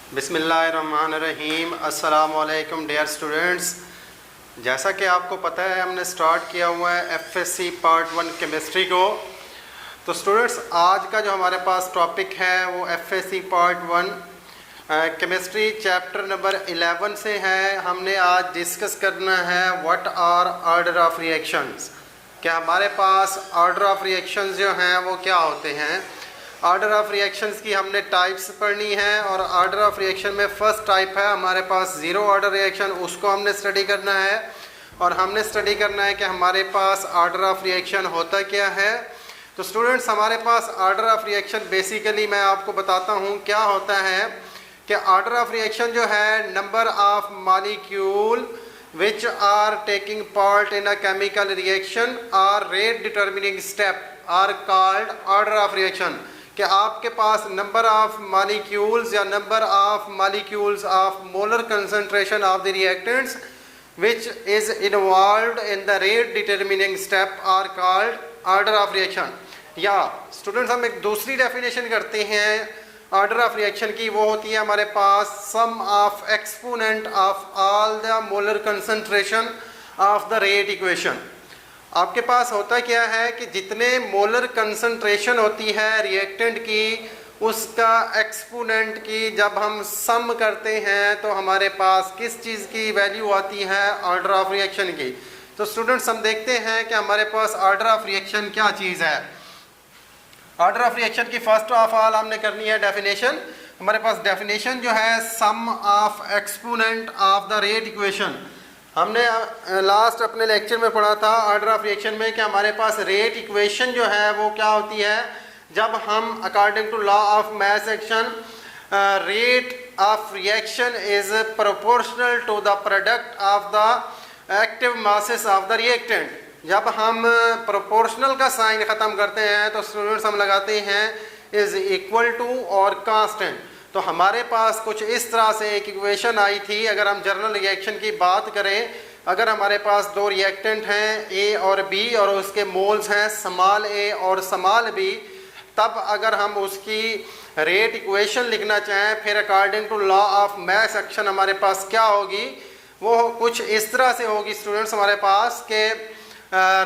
बिस्मिल्लाहिर्रहमानिर्रहीम। अस्सलामुअलैकुम dear students. जैसा कि आपको पता है हमने स्टार्ट किया हुआ है एफएससी पार्ट 1 केमिस्ट्री को। तो स्टूडेंट्स आज का जो हमारे पास टॉपिक है वो FSc part 1 chemistry chapter number 11 से है। हमने आज डिस्कस करना है what are order of reactions. क्या हमारे पास ऑर्डर ऑफ रिएक्शंस जो हैं वो क्या होते हैं। ऑर्डर ऑफ रिएक्शंस की हमने टाइप्स पढ़नी है और ऑर्डर ऑफ रिएक्शन में फर्स्ट टाइप है हमारे पास ज़ीरो ऑर्डर रिएक्शन, उसको हमने स्टडी करना है। और हमने स्टडी करना है कि हमारे पास ऑर्डर ऑफ रिएक्शन होता क्या है। तो स्टूडेंट्स हमारे पास ऑर्डर ऑफ रिएक्शन बेसिकली मैं आपको बताता हूँ क्या होता है कि ऑर्डर ऑफ रिएक्शन जो है number of molecule which are taking part in a chemical reaction or rate determining step are called order of reaction। कि आपके पास नंबर ऑफ मॉलिक्यूल्स या number of molecules of molar concentration of the reactants which is involved in the rate determining step are called order of reaction। या students हम एक दूसरी definition करते हैं order of reaction की, वो होती है हमारे पास sum of exponent of all the molar concentration of the rate equation. आपके पास होता क्या है कि जितने मोलर कंसंट्रेशन होती है रिएक्टेंट की उसका एक्सपोनेंट की जब हम सम करते हैं तो हमारे पास किस चीज़ की वैल्यू आती है, ऑर्डर ऑफ रिएक्शन की। तो स्टूडेंट्स हम देखते हैं कि हमारे पास ऑर्डर ऑफ रिएक्शन क्या चीज़ है। ऑर्डर ऑफ रिएक्शन की फर्स्ट ऑफ ऑल हमने करनी है डेफिनेशन। हमारे पास डेफिनेशन जो है sum of exponent of the rate equation. हमने लास्ट अपने लेक्चर में पढ़ा था ऑर्डर ऑफ रिएक्शन में कि हमारे पास रेट इक्वेशन जो है वो क्या होती है जब हम according to law of mass action rate of reaction is proportional to the product of the active masses of the reactant. जब हम प्रोपोर्शनल का साइन ख़त्म करते हैं तो स्टूडेंट्स हम लगाते हैं इज इक्वल टू और कांस्टेंट। तो हमारे पास कुछ इस तरह से एक इक्वेशन आई थी। अगर हम जनरल रिएक्शन की बात करें, अगर हमारे पास दो रिएक्टेंट हैं ए और बी और उसके मोल्स हैं स्मॉल ए और स्मॉल बी, तब अगर हम उसकी रेट इक्वेशन लिखना चाहें फिर according to law of mass action हमारे पास क्या होगी, वो कुछ इस तरह से होगी स्टूडेंट्स हमारे पास के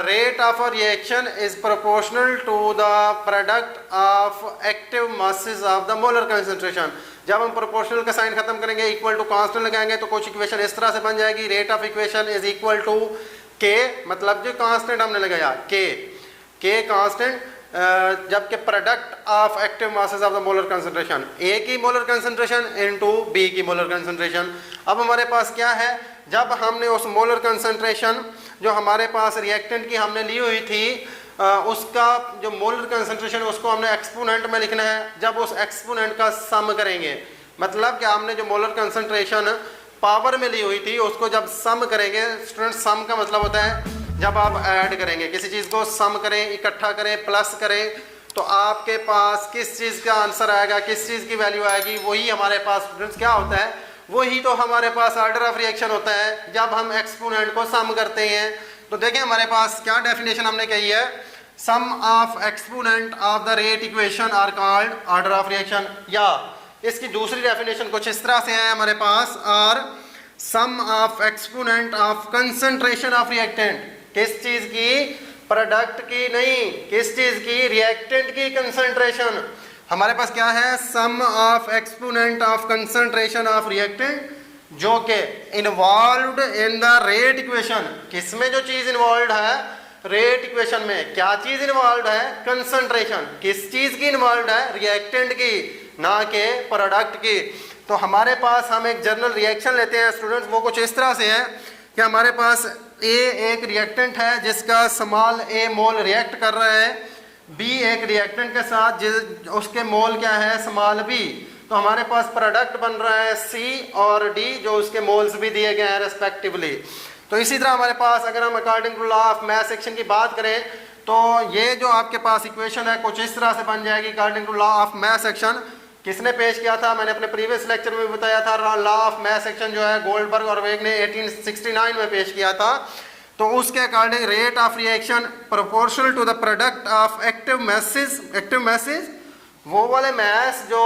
rate of a reaction is proportional to the product of active masses of the molar concentration। जब हम proportional का साइन खत्म करेंगे इक्वल टू कांस्टेंट लगाएंगे तो कुछ इक्वेशन इस तरह से बन जाएगी rate of equation is equal to K, मतलब जो कांस्टेंट हमने लगाया के कांस्टेंट, जबकि product of active masses of the molar concentration A की मोलर कंसंट्रेशन इनटू बी की मोलर कंसंट्रेशन। अब हमारे पास क्या है, जब हमने उस मोलर कंसंट्रेशन जो हमारे पास रिएक्टेंट की हमने ली हुई थी उसका जो मोलर कंसंट्रेशन उसको हमने एक्सपोनेंट में लिखना है। जब उस एक्सपोनेंट का सम करेंगे, मतलब कि हमने जो मोलर कंसंट्रेशन पावर में ली हुई थी उसको जब सम करेंगे, स्टूडेंट सम का मतलब होता है जब आप ऐड करेंगे किसी चीज़ को, सम करें, इकट्ठा करें, प्लस करें, तो आपके पास किस चीज़ का आंसर आएगा, किस चीज़ की वैल्यू आएगी, वही हमारे पास स्टूडेंट्स क्या होता है, वही तो हमारे पास ऑर्डर ऑफ रिएक्शन होता है जब हम एक्सपोनेंट को सम करते हैं। तो देखें हमारे पास क्या डेफिनेशन हमने कही है, sum of exponent of the rate equation are called order of reaction. या इसकी दूसरी डेफिनेशन कुछ इस तरह से है हमारे पास, और sum of exponent of concentration of reactant. किस चीज़ की, प्रोडक्ट की नहीं, किस चीज़ की, रिएक्टेंट की कंसंट्रेशन। हमारे पास क्या है, sum of exponent of concentration of reactant जो कि involved in the rate equation. किसमें जो चीज़ इन्वॉल्व है, रेट इक्वेशन में क्या चीज़ इन्वॉल्व है, कंसंट्रेशन। किस चीज़ की इन्वॉल्व है, रिएक्टेंट की, ना के प्रोडक्ट की। तो हमारे पास हम एक जनरल रिएक्शन लेते हैं स्टूडेंट्स, वो कुछ इस तरह से है कि हमारे पास ए एक रिएक्टेंट है जिसका स्मॉल ए मोल रिएक्ट कर रहा है, बी एक रिएक्टेंट के साथ उसके मोल क्या है, स्मॉल बी। तो हमारे पास प्रोडक्ट बन रहा है सी और डी जो उसके मोल्स भी दिए गए हैं रेस्पेक्टिवली। तो इसी तरह हमारे पास अगर हम according to law of mass action की बात करें तो ये जो आपके पास इक्वेशन है कुछ इस तरह से बन जाएगी according to law of mass action. किसने पेश किया था, मैंने अपने प्रीवियस लेक्चर में भी बताया था, लॉ ऑफ मास एक्शन जो है गोल्डबर्ग और वेग ने 1869 में पेश किया था। तो उसके according rate of reaction proportional to the product of active masses वो वाले मैस जो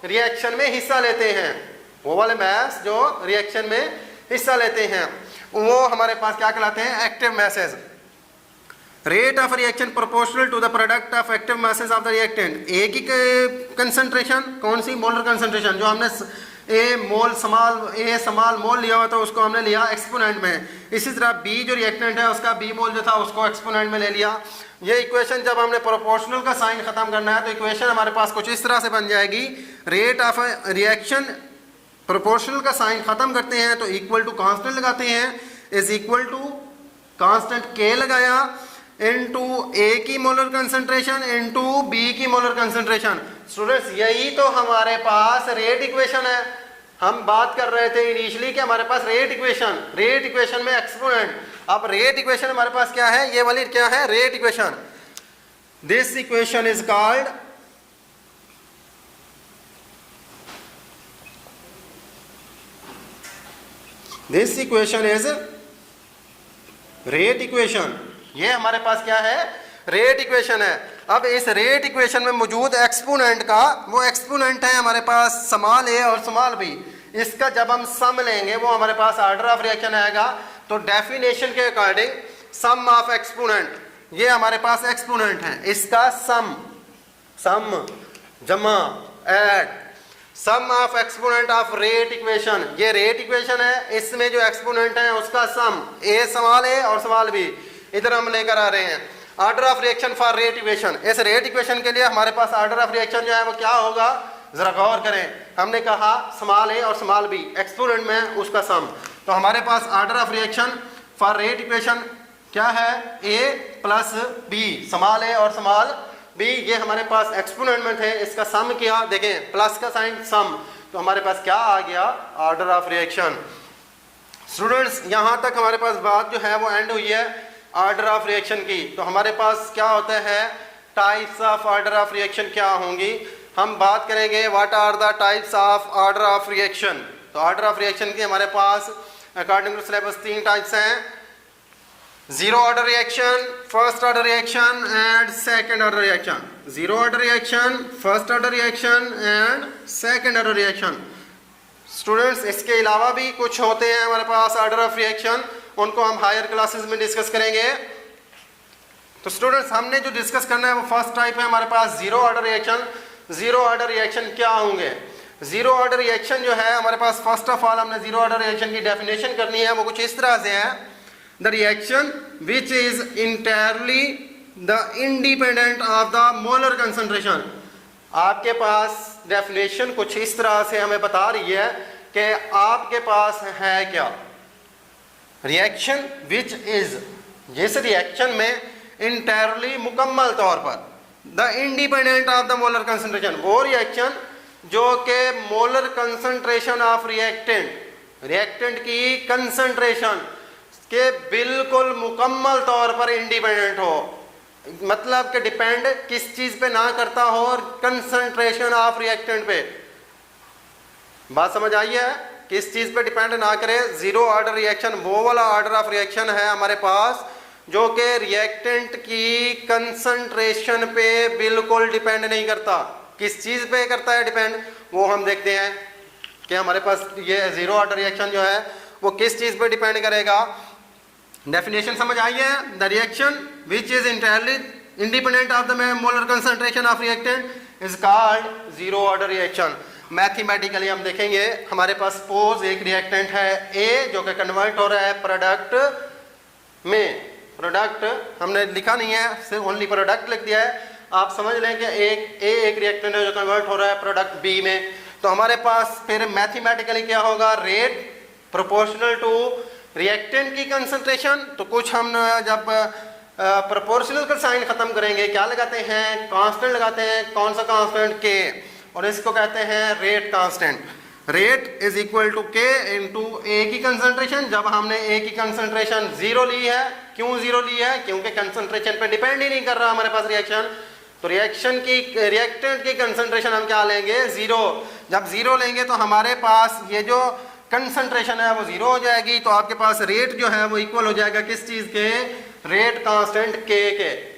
रिएक्शन में हिस्सा लेते हैं, वो वाले मैस जो रिएक्शन में हिस्सा लेते हैं वो हमारे पास क्या कहलाते हैं, active masses. Rate of reaction proportional to the product of active masses of the reactant. A की कंसंट्रेशन कौन सी, मोलर कंसंट्रेशन, जो हमने ए समाल मोल लिया हुआ था उसको हमने लिया एक्सपोनेंट में। इसी तरह बी जो रिएक्टेंट है उसका बी मोल जो था उसको एक्सपोनेंट में ले लिया। ये इक्वेशन जब हमने प्रोपोर्शनल का साइन खत्म करना है तो इक्वेशन हमारे पास कुछ इस तरह से बन जाएगी। रेट ऑफ रिएक्शन प्रोपोर्शनल का साइन खत्म करते हैं तो इक्वल टू कांस्टेंट लगाते हैं, इज इक्वल टू कांस्टेंट के लगाया इनटू ए की मोलर कंसंट्रेशन इनटू बी की मोलर कंसंट्रेशन। स्टूडेंट्स यही तो हमारे पास रेट इक्वेशन है। हम बात कर रहे थे इनिशियली कि हमारे पास रेट इक्वेशन में एक्सपोनेंट। अब रेट इक्वेशन हमारे पास क्या है, ये वाली क्या है, rate equation. This equation is called this equation is rate equation. ये हमारे पास क्या है, रेट इक्वेशन है। अब इस रेट इक्वेशन में मौजूद एक्सपोनेंट का वो एक्सपोनेंट है हमारे पास स्मॉल ए और स्मॉल बी। इसका जब हम सम लेंगे वो हमारे पास ऑर्डर ऑफ रिएक्शन आएगा। तो डेफिनेशन के अकॉर्डिंग सम ऑफ एक्सपोनेंट, ये हमारे पास एक्सपोनेंट है, इसका सम जमा add, sum of exponent of rate equation. ये रेट इक्वेशन है, इसमें जो एक्सपोनेंट है उसका सम, ए और स्मॉल बी इधर हम लेकर आ रहे हैं। Order of reaction for rate equation, इस रेट इक्वेशन के लिए हमारे पास ऑर्डर ऑफ रिएक्शन जो है वो क्या होगा, जरा गौर करें। हमने कहा स्मॉल ए और स्मॉल बी, एक्सपोनेंट में उसका सम। तो हमारे पास order of reaction for rate equation क्या है, A plus B, small A और स्मॉल बी, ये हमारे पास एक्सपोनेंट में थे, इसका सम किया, देखें प्लस का साइन सम, तो हमारे पास क्या आ गया, ऑर्डर ऑफ रिएक्शन। स्टूडेंट्स यहाँ तक हमारे पास बात जो है वो एंड हुई है ऑर्डर ऑफ रिएक्शन की। तो हमारे पास क्या होता है, types of order of reaction क्या होंगी, हम बात करेंगे what are the types of order of reaction. तो ऑर्डर ऑफ रिएक्शन की हमारे पास अकॉर्डिंग टू सिलेबस 3 टाइप्स हैं, zero order reaction, first order reaction and second order reaction. Zero order reaction, first order reaction and second order reaction. Students इसके अलावा भी कुछ होते हैं हमारे पास ऑर्डर ऑफ रिएक्शन, उनको हम हायर क्लासेस में डिस्कस करेंगे। तो स्टूडेंट्स हमने जो डिस्कस करना है वो फर्स्ट टाइप है हमारे पास zero order reaction. Zero order reaction क्या होंगे, जीरो ऑर्डर रिएक्शन जो है हमारे पास फर्स्ट ऑफ ऑल हमने जीरो ऑर्डर रिएक्शन की डेफिनेशन करनी है, वो कुछ इस तरह से है, the reaction which is entirely the independent of the molar concentration. आपके पास डेफिनेशन कुछ इस तरह से हमें बता रही है कि आपके पास है क्या, रिएक्शन विच इज, जिस रिएक्शन में इंटायरली मुकम्मल तौर पर the independent of the molar concentration, वो रिएक्शन जो कि मोलर कंसंट्रेशन ऑफ रिएक्टेंट की कंसंट्रेशन के बिल्कुल मुकम्मल तौर पर इंडिपेंडेंट हो, मतलब कि डिपेंड किस चीज पे ना करता हो, और कंसंट्रेशन ऑफ रिएक्टेंट पे। बात समझ आई है, किस चीज पे डिपेंड ना करे। जीरो ऑर्डर रिएक्शन वो वाला ऑर्डर ऑफ रिएक्शन है हमारे पास जो कि रिएक्टेंट की कंसंट्रेशन पे बिल्कुल डिपेंड नहीं करता। किस चीज पे करता है डिपेंड, वो हम देखते हैं कि हमारे पास ये जीरो ऑर्डर रिएक्शन जो है वो किस चीज पे डिपेंड करेगा। डेफिनेशन समझ आई है, the reaction which is entirely independent of the molar concentration of reactant is called zero order reaction. Mathematically हम देखेंगे, हमारे पास सपोज एक रिएक्टेंट है ए जो कि कन्वर्ट हो रहा है प्रोडक्ट में। प्रोडक्ट हमने लिखा नहीं है, सिर्फ ओनली प्रोडक्ट लिख दिया है। आप समझ लें कि एक रिएक्टेंट है जो कन्वर्ट हो रहा है प्रोडक्ट बी में। तो हमारे पास फिर मैथमेटिकली क्या होगा, रेट प्रोपोर्शनल टू रिएक्टेंट की कंसंट्रेशन। तो कुछ हम जब प्रोपोर्शनल का साइन खत्म करेंगे क्या लगाते हैं, कांस्टेंट लगाते हैं। कौन सा कांस्टेंट, के, और इसको कहते हैं rate constant. Rate is equal to k into A की कंसंट्रेशन। जब हमने ए की कंसंट्रेशन जीरो ली है, क्यों जीरो ली है, क्योंकि कंसंट्रेशन पे डिपेंड ही नहीं कर रहा हमारे पास रिएक्शन। तो रिएक्टेंट की कंसंट्रेशन हम क्या लेंगे, जीरो। जब जीरो लेंगे तो हमारे पास ये जो कंसंट्रेशन है वो जीरो हो जाएगी। तो आपके पास रेट जो है वो इक्वल हो जाएगा किस चीज के, रेट कांस्टेंट के।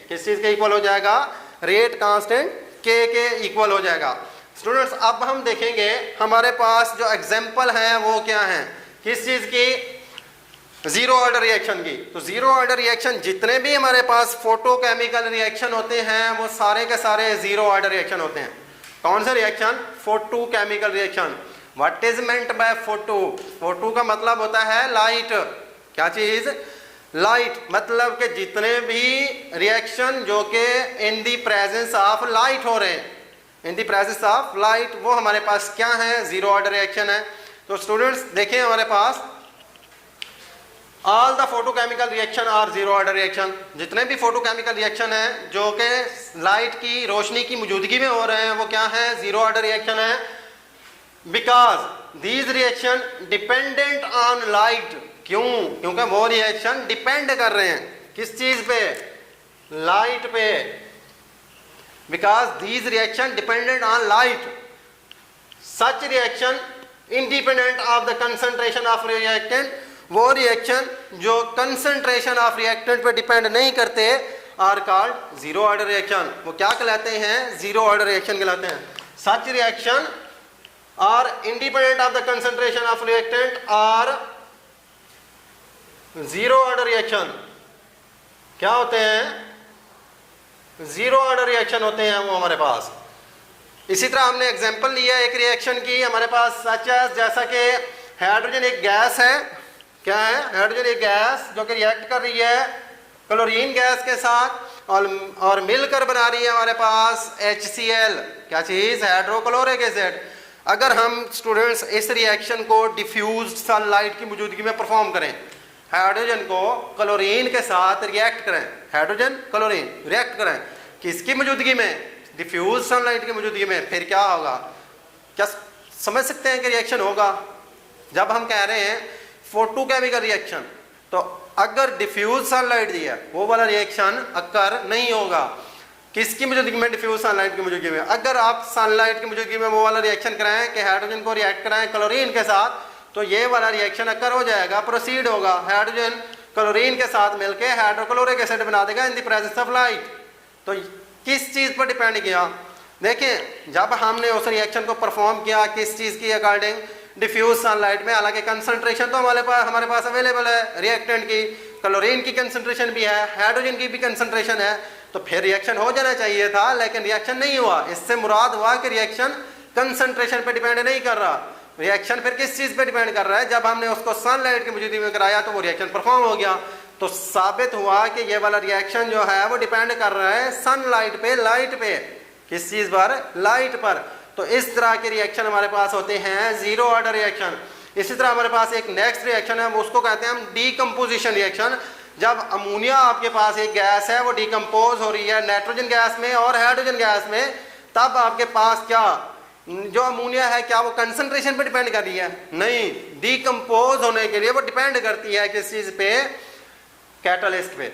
किस चीज के इक्वल हो जाएगा, रेट कांस्टेंट के इक्वल हो जाएगा। स्टूडेंट्स अब हम देखेंगे हमारे पास जो एग्जाम्पल हैं वो क्या हैं, किस चीज़ की, जीरो ऑर्डर रिएक्शन की। तो जीरो ऑर्डर रिएक्शन जितने भी हमारे पास फोटोकेमिकल रिएक्शन होते हैं वो सारे के सारे जीरो ऑर्डर रिएक्शन होते हैं। कौन से reaction? Photochemical reaction. What is meant by photo? Photo का मतलब होता है लाइट। क्या चीज? लाइट। मतलब कि जितने भी रिएक्शन जो कि इन दी प्रेजेंस ऑफ लाइट हो रहे हैं, इन दी प्रेजेंस ऑफ लाइट, वो हमारे पास क्या है? जीरो ऑर्डर रिएक्शन है। तो स्टूडेंट्स देखिए हमारे पास all the photochemical reaction are zero order reaction. जितने भी फोटोकेमिकल रिएक्शन हैं जो कि लाइट की रोशनी की मौजूदगी में हो रहे हैं वो क्या है? जीरो ऑर्डर रिएक्शन है। Because these reaction dependent on light. क्यों? क्योंकि वो रिएक्शन डिपेंड कर रहे हैं किस चीज पे? लाइट पे। Because these reaction dependent on light, such reaction independent of the concentration of reactant, वो रिएक्शन जो कंसंट्रेशन ऑफ रिएक्टेंट पे डिपेंड नहीं करते are called zero order reaction. वो क्या कहलाते हैं? जीरो ऑर्डर रिएक्शन कहलाते हैं। Such reaction are independent of the concentration of reactant are zero order reaction. क्या होते हैं? जीरो ऑर्डर रिएक्शन होते हैं वो हमारे पास। इसी तरह हमने एग्जांपल लिया एक रिएक्शन की हमारे पास, सच एज जैसा कि हाइड्रोजन एक गैस है। क्या है? हाइड्रोजन एक गैस जो कि रिएक्ट कर रही है क्लोरीन गैस के साथ और मिलकर बना रही है हमारे पास HCl। क्या चीज? Hydrochloric acid. अगर हम स्टूडेंट्स इस रिएक्शन को डिफ्यूज सनलाइट की मौजूदगी में परफॉर्म करें, हाइड्रोजन को क्लोरीन के साथ रिएक्ट करें, हाइड्रोजन क्लोरीन रिएक्ट करें किसकी मौजूदगी में? डिफ्यूज सनलाइट की मौजूदगी में, फिर क्या होगा? क्या समझ सकते हैं कि रिएक्शन होगा? जब हम कह रहे हैं फोटोकेमिकल रिएक्शन, तो अगर डिफ्यूज सनलाइट दी है वो वाला रिएक्शन अक्कर नहीं होगा। किसकी मौजूदगी में? डिफ्यूज सनलाइट की मौजूदगी में। अगर आप सनलाइट की मौजूदगी में वो वाला रिएक्शन कराएं कि हाइड्रोजन को रिएक्ट कराएं क्लोरीन के साथ, तो ये वाला रिएक्शन अक्कर हो जाएगा, प्रोसीड होगा। हाइड्रोजन क्लोरीन के साथ मिलकर हाइड्रोक्लोरिक एसिड बना देगा in the presence of light. तो किस चीज पर डिपेंड किया? देखिए जब हमने उस रिएक्शन को परफॉर्म किया किस चीज की अकॉर्डिंग? डिफ्यूज सनलाइट में। हालांकि कंसंट्रेशन तो हमारे पास अवेलेबल है, रिएक्टेंट की क्लोरीन की कंसंट्रेशन भी है, हाइड्रोजन की भी कंसंट्रेशन है, तो फिर रिएक्शन हो जाना चाहिए था, लेकिन रिएक्शन नहीं हुआ। इससे मुराद हुआ कि रिएक्शन कंसंट्रेशन पे डिपेंड नहीं कर रहा। रिएक्शन फिर किस चीज पे डिपेंड कर रहा है? जब हमने उसको सनलाइट की मौजूदगी में कराया तो वो रिएक्शन परफॉर्म हो गया। तो साबित हुआ कि ये वाला रिएक्शन जो है वो डिपेंड कर रहा है सनलाइट पे, लाइट पे। किस चीज पर? लाइट पर। तो इस तरह के रिएक्शन हमारे पास होते हैं जीरो ऑर्डर रिएक्शन। इसी तरह हमारे पास एक नेक्स्ट रिएक्शन है, उसको कहते हैं हम डीकम्पोजिशन रिएक्शन। जब अमोनिया आपके पास एक गैस है वो डिकम्पोज हो रही है नाइट्रोजन गैस में और हाइड्रोजन गैस में, तब आपके पास क्या जो अमोनिया है क्या वो कंसंट्रेशन पे डिपेंड कर रही है? नहीं, डीकम्पोज होने के लिए वो डिपेंड करती है किस चीज पे? कैटलिस्ट पे।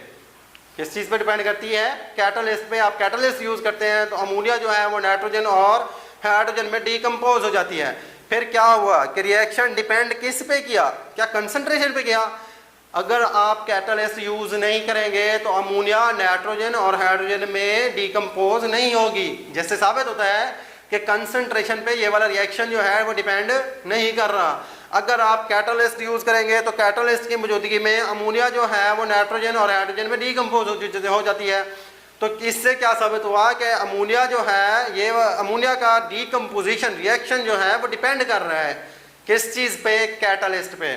किस चीज पे डिपेंड करती है? कैटलिस्ट पे। आप कैटलिस्ट यूज करते हैं तो अमोनिया जो है वो नाइट्रोजन और हाइड्रोजन में डीकम्पोज हो जाती है। फिर क्या हुआ कि रिएक्शन डिपेंड किस पे किया? क्या कंसंट्रेशन पे किया? अगर आप कैटलिस्ट यूज नहीं करेंगे तो अमोनिया नाइट्रोजन और हाइड्रोजन में डीकम्पोज नहीं होगी, जिससे साबित होता है कि कंसंट्रेशन पे ये वाला रिएक्शन जो है वो डिपेंड नहीं कर रहा। अगर आप कैटलिस्ट यूज करेंगे तो कैटलिस्ट की मौजूदगी में अमोनिया जो है वो नाइट्रोजन और हाइड्रोजन में डीकम्पोज हो जाती है। तो इससे क्या साबित हुआ कि अमोनिया जो है ये अमोनिया का डीकम्पोजिशन रिएक्शन जो है वो डिपेंड कर रहा है किस चीज पे? कैटलिस्ट पे।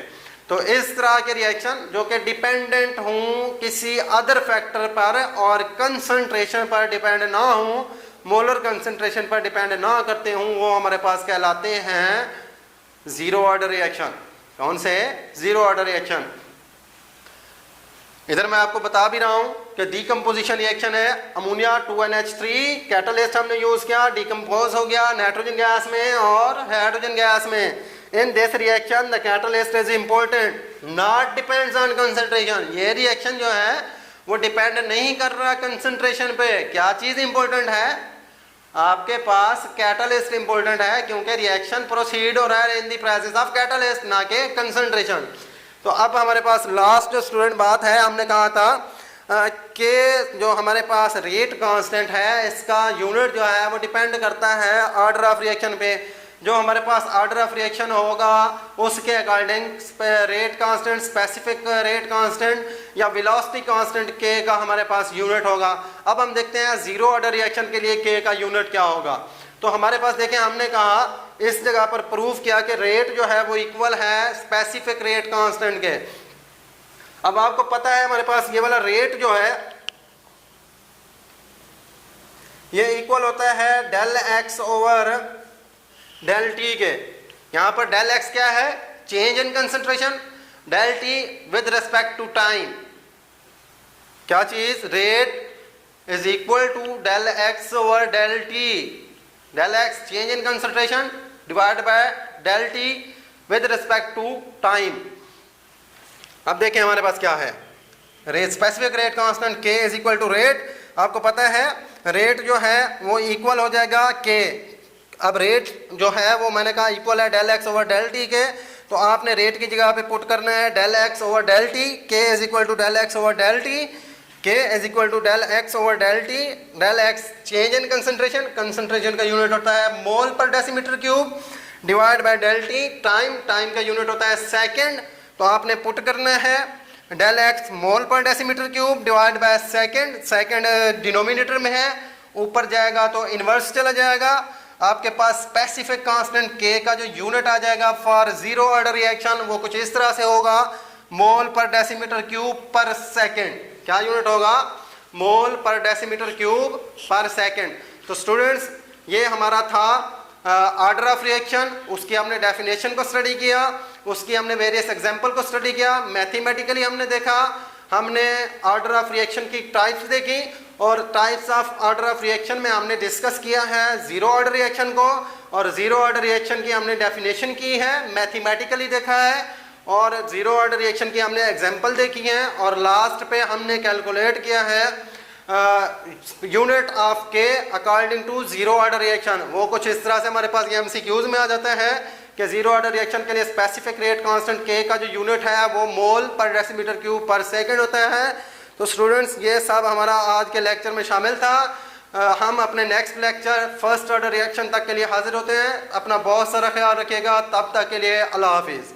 तो इस तरह के रिएक्शन जो कि डिपेंडेंट हों किसी अदर फैक्टर पर और कंसंट्रेशन पर डिपेंड ना हों, मोलर कंसंट्रेशन पर डिपेंड ना करते हों, वो हमारे पास कहलाते हैं जीरो ऑर्डर रिएक्शन। कौन से? Zero order reaction. इधर मैं आपको बता भी रहा हूं कि डीकम्पोजिशन रिएक्शन है अमोनिया 2NH3, कैटलिस्ट हमने यूज किया, डीकम्पोज हो गया नाइट्रोजन गैस में और हाइड्रोजन गैस में। In this reaction the catalyst is important, not depends on concentration. ये रिएक्शन जो है वो डिपेंड नहीं कर रहा कंसंट्रेशन पे। क्या चीज इंपॉर्टेंट है? आपके पास कैटलिस्ट इंपॉर्टेंट है, क्योंकि रिएक्शन प्रोसीड हो रहा है in the presence of catalyst, ना कि कंसंट्रेशन। तो अब हमारे पास लास्ट जो स्टूडेंट बात है, हमने कहा था के जो हमारे पास रेट कांस्टेंट है इसका यूनिट जो है वो डिपेंड करता है ऑर्डर ऑफ रिएक्शन पे। जो हमारे पास ऑर्डर ऑफ रिएक्शन होगा उसके according rate constant, specific rate constant या वेलोसिटी कांस्टेंट के का हमारे पास यूनिट होगा। अब हम देखते हैं जीरो ऑर्डर रिएक्शन के लिए के का यूनिट क्या होगा। तो हमारे पास देखें, हमने कहा इस जगह पर प्रूव किया कि रेट जो है वो इक्वल है स्पेसिफिक रेट कांस्टेंट के। अब आपको पता है हमारे पास ये वाला रेट जो है ये इक्वल होता है del x over del t k. यहां पर डेल एक्स क्या है? Change in concentration, del t with respect to time. क्या चीज? Rate is equal to del x over del t. Del x change in concentration divide by del t with respect to time. अब देखें हमारे पास क्या है, rate specific rate constant k is equal to rate. आपको पता है rate जो है वो इक्वल हो जाएगा के। अब रेट जो है वो मैंने कहा इक्वल है del x over del t k, तो आपने रेट की जगह पे पुट करना है del x over del t. K is equal to del x over del t, K is equal to del x over del t. Del x change in concentration, concentration का unit होता है mole per decimetre cube, divide by del t. Time, time का unit होता है second, तो आपने put करना है del x mole per decimetre cube divide by second. Second denominator में है, ऊपर जाएगा तो इनवर्स चला जाएगा। आपके पास स्पेसिफिक कांस्टेंट के का जो यूनिट आ जाएगा फॉर जीरो ऑर्डर रिएक्शन वो कुछ इस तरह से होगा, मोल पर डेसीमीटर क्यूब पर सेकेंड। क्या यूनिट होगा? मोल पर डेसीमीटर क्यूब पर सेकेंड। तो स्टूडेंट्स ये हमारा था ऑर्डर ऑफ रिएक्शन, उसकी हमने डेफिनेशन को स्टडी किया, उसकी हमने वेरियस एग्जांपल को स्टडी किया, मैथमेटिकली हमने देखा, हमने ऑर्डर ऑफ रिएक्शन की टाइप्स देखी और types of order of reaction में हमने डिस्कस किया है जीरो ऑर्डर रिएक्शन को, और जीरो ऑर्डर रिएक्शन की हमने डेफिनेशन की है, मैथमेटिकली देखा है, और जीरो ऑर्डर रिएक्शन की हमने एग्जांपल देखी है, और लास्ट पे हमने कैलकुलेट किया है unit of k according to zero order reaction. वो कुछ इस तरह से हमारे पास ये एमसीक्यूज में आ जाता है कि जीरो ऑर्डर रिएक्शन के लिए स्पेसिफिक रेट कांस्टेंट के का जो यूनिट है वो मोल पर डेसीमीटर क्यूब पर सेकंड होता है। तो स्टूडेंट्स ये सब हमारा आज के लेक्चर में शामिल था। हम अपने next lecture first order reaction तक के लिए हाजिर होते हैं। अपना बहुत सारा ख्याल रखिएगा, तब तक के लिए अल्लाह हाफिज़।